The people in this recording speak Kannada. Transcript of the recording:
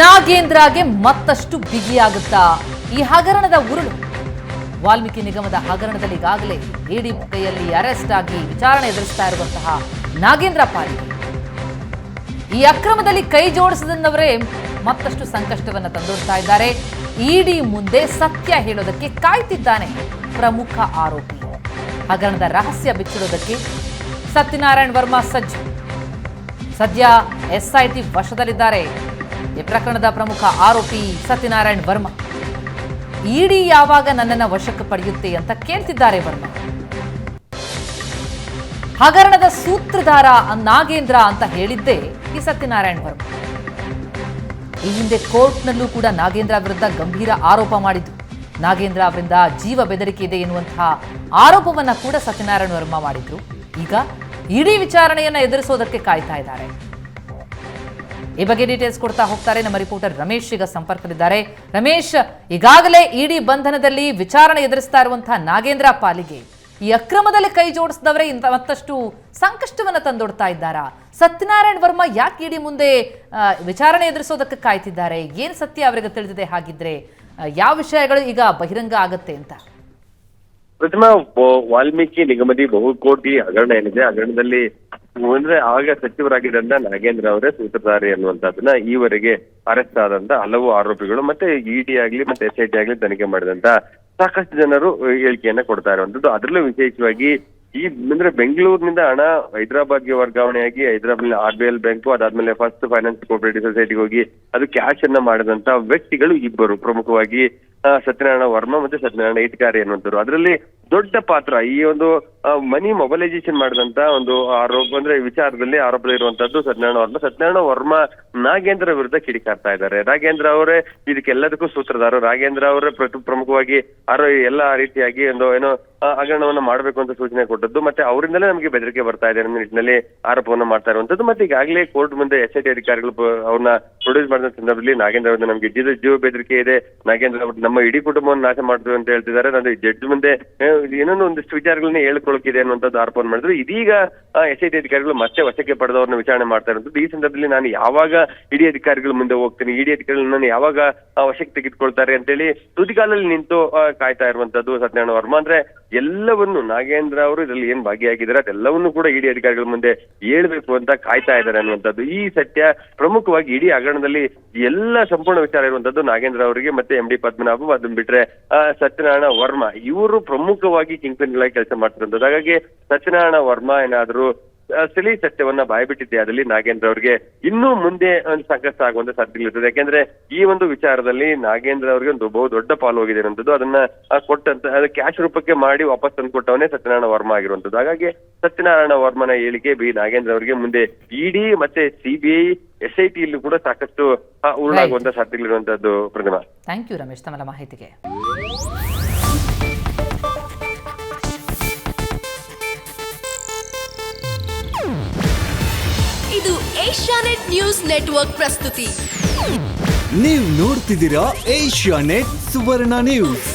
ನಾಗೇಂದ್ರಗೆ ಮತ್ತಷ್ಟು ಬಿಗಿಯಾಗುತ್ತಾ ಈ ಹಗರಣದ ಉರುಳು? ವಾಲ್ಮೀಕಿ ನಿಗಮದ ಹಗರಣದಲ್ಲಿ ಈಗಾಗಲೇ ಇಡಿ ಕೈಯಲ್ಲಿ ಅರೆಸ್ಟ್ ಆಗಿ ವಿಚಾರಣೆ ಎದುರಿಸ್ತಾ ಇರುವಂತಹ ನಾಗೇಂದ್ರ ಪಾಲಿಗೆ ಈ ಅಕ್ರಮದಲ್ಲಿ ಕೈ ಜೋಡಿಸಿದವರೇ ಮತ್ತಷ್ಟು ಸಂಕಷ್ಟವನ್ನು ತಂದೊಡ್ತಾ ಇದ್ದಾರೆ. ಇಡಿ ಮುಂದೆ ಸತ್ಯ ಹೇಳೋದಕ್ಕೆ ಕಾಯ್ತಿದ್ದಾನೆ ಪ್ರಮುಖ ಆರೋಪಿ. ಹಗರಣದ ರಹಸ್ಯ ಬಿಚ್ಚಿಡೋದಕ್ಕೆ ಸತ್ಯನಾರಾಯಣ ವರ್ಮಾ ಸಜ್ಜು. ಸದ್ಯ ಎಸ್ಐಟಿ ವಶದಲ್ಲಿದ್ದಾರೆ. ಈ ಪ್ರಕರಣದ ಪ್ರಮುಖ ಆರೋಪಿ ಸತ್ಯನಾರಾಯಣ ವರ್ಮಾ. ಇಡಿ ಯಾವಾಗ ನನ್ನನ್ನು ವಶಕ್ಕೆ ಪಡೆಯುತ್ತೆ ಅಂತ ಕೇಳ್ತಿದ್ದಾರೆ ವರ್ಮಾ. ಹಗರಣದ ಸೂತ್ರಧಾರ ನಾಗೇಂದ್ರ ಅಂತ ಹೇಳಿದ್ದೇ ಈ ಸತ್ಯನಾರಾಯಣ ವರ್ಮಾ. ಈ ಹಿಂದೆ ಕೋರ್ಟ್ನಲ್ಲೂ ಕೂಡ ನಾಗೇಂದ್ರ ವಿರುದ್ಧ ಗಂಭೀರ ಆರೋಪ ಮಾಡಿದ್ದು. ನಾಗೇಂದ್ರ ಅವರಿಂದ ಜೀವ ಬೆದರಿಕೆ ಇದೆ ಎನ್ನುವಂತಹ ಆರೋಪವನ್ನ ಕೂಡ ಸತ್ಯನಾರಾಯಣ ವರ್ಮಾ ಮಾಡಿದ್ರು. ಈಗ ಇಡಿ ವಿಚಾರಣೆಯನ್ನ ಎದುರಿಸೋದಕ್ಕೆ ಕಾಯ್ತಾ ಇದ್ದಾರೆ. ಈ ಬಗ್ಗೆ ಡೀಟೇಲ್ಸ್ ಕೊಡ್ತಾ ಹೋಗ್ತಾರೆ ನಮ್ಮ ರಿಪೋರ್ಟರ್ ರಮೇಶ್ ಈಗ ಸಂಪರ್ಕದಲ್ಲಿದ್ದಾರೆ. ರಮೇಶ್, ಈಗಾಗಲೇ ಇಡಿ ಬಂಧನದಲ್ಲಿ ವಿಚಾರಣೆ ಎದುರಿಸ್ತಾ ಇರುವಂತಹ ನಾಗೇಂದ್ರ ಪಾಲಿಗೆ ಈ ಅಕ್ರಮದಲ್ಲಿ ಕೈ ಜೋಡಿಸಿದವರೇ ಮತ್ತಷ್ಟು ಸಂಕಷ್ಟವನ್ನ ತಂದೊಡ್ತಾ ಇದ್ದಾರಾ? ಸತ್ಯನಾರಾಯಣ ವರ್ಮಾ ಯಾಕೆ ಇಡಿ ಮುಂದೆ ವಿಚಾರಣೆ ಎದುರಿಸೋದಕ್ಕೆ ಕಾಯ್ತಿದ್ದಾರೆ? ಏನ್ ಸತ್ಯ ಅವರಿಗೆ ತಿಳಿದಿದೆ? ಹಾಗಿದ್ರೆ ಯಾವ ವಿಷಯಗಳು ಈಗ ಬಹಿರಂಗ ಆಗತ್ತೆ ಅಂತ? ಪ್ರಥಮ ವಾಲ್ಮೀಕಿ ನಿಗಮದಿ ಬಹುಕೋಟಿ ಹಗರಣ ಏನಿದೆ, ಹಗರಣದಲ್ಲಿ ಅಂದ್ರೆ ಆಗ ಸಚಿವರಾಗಿದ್ದಂತ ನಾಗೇಂದ್ರ ಅವರೇ ಸೂತ್ರಧಾರಿ ಅನ್ನುವಂಥದ್ದನ್ನ ಈವರೆಗೆ ಅರೆಸ್ಟ್ ಆದಂತ ಹಲವು ಆರೋಪಿಗಳು ಮತ್ತೆ ಇಡಿ ಆಗ್ಲಿ ಮತ್ತೆ ಎಸ್ಐಟಿ ಆಗ್ಲಿ ತನಿಖೆ ಮಾಡಿದಂತ ಸಾಕಷ್ಟು ಜನರು ಹೇಳಿಕೆಯನ್ನ ಕೊಡ್ತಾ ಇರುವಂತದ್ದು. ಅದರಲ್ಲೂ ವಿಶೇಷವಾಗಿ ಈ ಅಂದ್ರೆ ಬೆಂಗಳೂರಿನಿಂದ ಹಣ ಹೈದರಾಬಾದ್ಗೆ ವರ್ಗಾವಣೆಯಾಗಿ ಹೈದರಾಬಾದ್ RBL ಬ್ಯಾಂಕು, ಅದಾದ್ಮೇಲೆ ಫಸ್ಟ್ ಫೈನಾನ್ಸ್ ಕೋಆಪರೇಟಿವ್ ಸೊಸೈಟಿಗೆ ಹೋಗಿ ಅದು ಕ್ಯಾಶ್ ಅನ್ನ ಮಾಡಿದಂತ ವ್ಯಕ್ತಿಗಳು ಇಬ್ಬರು, ಪ್ರಮುಖವಾಗಿ ಸತ್ಯನಾರಾಯಣ ವರ್ಮಾ ಮತ್ತೆ ಸತ್ಯನಾರಾಯಣ ಇಟ್ಕಾರಿ ಅನ್ನುವಂಥವ್ರು. ಅದರಲ್ಲಿ ದೊಡ್ಡ ಪಾತ್ರ ಈ ಒಂದು ಮನಿ ಮೊಬಲೈಸೇಷನ್ ಮಾಡಿದಂತ ಒಂದು ಆರೋಪ ಅಂದ್ರೆ ವಿಚಾರದಲ್ಲಿ ಆರೋಪದಲ್ಲಿರುವಂತದ್ದು ಸತ್ಯನಾರಾಯಣ ವರ್ಮಾ ನಾಗೇಂದ್ರ ವಿರುದ್ಧ ಕಿಡಿಕಾರ್ತಾ ಇದ್ದಾರೆ. ನಾಗೇಂದ್ರ ಅವರೇ ಇದಕ್ಕೆಲ್ಲದಕ್ಕೂ ಸೂತ್ರಧಾರ. ನಾಗೇಂದ್ರ ಅವರೇ ಪ್ರಮುಖವಾಗಿ ಎಲ್ಲಾ ರೀತಿಯಾಗಿ ಒಂದು ಏನೋ ಹಗರಣವನ್ನ ಮಾಡಬೇಕು ಅಂತ ಸೂಚನೆ ಕೊಟ್ಟದ್ದು, ಮತ್ತೆ ಅವರಿಂದಲೇ ನಮಗೆ ಬೆದರಿಕೆ ಬರ್ತಾ ಇದೆ ಅನ್ನೋ ನಿಟ್ಟಿನಲ್ಲಿ ಆರೋಪವನ್ನ ಮಾಡ್ತಾ ಇರುವಂತದ್ದು. ಮತ್ತೆ ಈಗಾಗಲೇ ಕೋರ್ಟ್ ಮುಂದೆ ಎಸ್ಐಟಿ ಅಧಿಕಾರಿಗಳು ಅವ್ರನ್ನ ಪ್ರೊಡ್ಯೂಸ್ ಮಾಡಿದ ಸಂದರ್ಭದಲ್ಲಿ ನಾಗೇಂದ್ರ ಅವರನ್ನ ನಮ್ಗೆ ಜೀವ ಬೆದರಿಕೆ ಇದೆ, ನಾಗೇಂದ್ರ ಅವರು ನಮ್ಮ ಇಡೀ ಕುಟುಂಬವನ್ನು ನಾಶ ಮಾಡ್ತೀವಿ ಅಂತ ಹೇಳ್ತಿದ್ದಾರೆ, ನಾನು ಜಡ್ಜ್ ಮುಂದೆ ಏನೊಂದು ಒಂದಿಷ್ಟು ವಿಚಾರಗಳನ್ನ ಹೇಳ್ಕೊಳಕಿದೆ ಅನ್ನುವಂಥದ್ದು ಆರೋಪವನ್ನು ಮಾಡಿದ್ರು. ಇದೀಗ ಎಸ್ಐಟಿ ಅಧಿಕಾರಿಗಳು ಮತ್ತೆ ವಶಕ್ಕೆ ಪಡೆದವ್ರನ್ನ ವಿಚಾರಣೆ ಮಾಡ್ತಾ ಇರುವಂತದ್ದು. ಈ ಸಂದರ್ಭದಲ್ಲಿ ನಾನು ಯಾವಾಗ ಇಡಿ ಅಧಿಕಾರಿಗಳ ಮುಂದೆ ಹೋಗ್ತೀನಿ, ಇಡಿ ಅಧಿಕಾರಿಗಳು ನಾನು ಯಾವಾಗ ವಶಕ್ಕೆ ತೆಗೆದುಕೊಳ್ತಾರೆ ಅಂತೇಳಿ ತುದಿಗಾಲಲ್ಲಿ ನಿಂತು ಕಾಯ್ತಾ ಇರುವಂತದ್ದು ಸತ್ಯನಾರಾಯಣ ವರ್ಮಾ. ಅಂದ್ರೆ ಎಲ್ಲವನ್ನು ನಾಗೇಂದ್ರ ಅವರು ಇದರಲ್ಲಿ ಏನ್ ಭಾಗಿಯಾಗಿದ್ದಾರೆ ಅದೆಲ್ಲವನ್ನೂ ಕೂಡ ಇಡಿ ಅಧಿಕಾರಿಗಳ ಮುಂದೆ ಹೇಳ್ಬೇಕು ಅಂತ ಕಾಯ್ತಾ ಇದ್ದಾರೆ ಅನ್ನುವಂಥದ್ದು. ಈ ಸತ್ಯ ಪ್ರಮುಖವಾಗಿ ಇಡೀ ಹಗರಣದಲ್ಲಿ ಎಲ್ಲ ಸಂಪೂರ್ಣ ವಿಚಾರ ಇರುವಂತದ್ದು ನಾಗೇಂದ್ರ ಅವರಿಗೆ ಮತ್ತೆ MD ಪದ್ಮನಾಭ, ಅದನ್ನ ಬಿಟ್ರೆ ಸತ್ಯನಾರಾಯಣ ವರ್ಮಾ, ಇವರು ಪ್ರಮುಖವಾಗಿ ಕಿಂಗ್ಪಿನ್ಗಳಾಗಿ ಕೆಲಸ ಮಾಡ್ತಿರುವಂತದ್ದು. ಹಾಗಾಗಿ ಸತ್ಯನಾರಾಯಣ ವರ್ಮಾ ಏನಾದ್ರು ಸ್ಥಳೀಯ ಸತ್ಯವನ್ನ ಬಾಯ್ಬಿಟ್ಟಿದ್ದೆ ಅದಲ್ಲಿ ನಾಗೇಂದ್ರ ಅವರಿಗೆ ಇನ್ನೂ ಮುಂದೆ ಒಂದು ಸಂಕಷ್ಟ ಆಗುವಂತ ಸಾಧ್ಯತೆಗಳಿರ್ತದೆ. ಯಾಕೆಂದ್ರೆ ಈ ಒಂದು ವಿಚಾರದಲ್ಲಿ ನಾಗೇಂದ್ರ ಅವರಿಗೆ ಒಂದು ಬಹು ದೊಡ್ಡ ಪಾಲು ಹೋಗಿದೆ ಅನ್ನೋದು, ಅದನ್ನ ಕೊಟ್ಟಂತ ಕ್ಯಾಶ್ ರೂಪಕ್ಕೆ ಮಾಡಿ ವಾಪಸ್ ತಂದು ಕೊಟ್ಟವನೇ ಸತ್ಯನಾರಾಯಣ ವರ್ಮಾ ಆಗಿರುವಂತದ್ದು. ಹಾಗಾಗಿ ಸತ್ಯನಾರಾಯಣ ವರ್ಮನ ಹೇಳಿಕೆ ನಾಗೇಂದ್ರ ಅವರಿಗೆ ಮುಂದೆ ಇಡಿ ಮತ್ತೆ CBI SIT ಇಲ್ಲೂ ಕೂಡ ಸಾಕಷ್ಟು ಉರುಳಾಗುವಂತ ಸಾಧ್ಯತೆಗಳಿರುವಂತದ್ದು. ಪ್ರತಿಮಾ, ಥ್ಯಾಂಕ್ ಯು ರಮೇಶ್ ತಮ್ಮ ಮಾಹಿತಿಗೆ. ಇದು ಏಷ್ಯಾನೆಟ್ ನ್ಯೂಸ್ ನೆಟ್ವರ್ಕ್ ಪ್ರಸ್ತುತಿ. ನೀವು ನೋಡ್ತಿದ್ದೀರಾ ಏಷ್ಯಾನೆಟ್ ಸುವರ್ಣ ನ್ಯೂಸ್.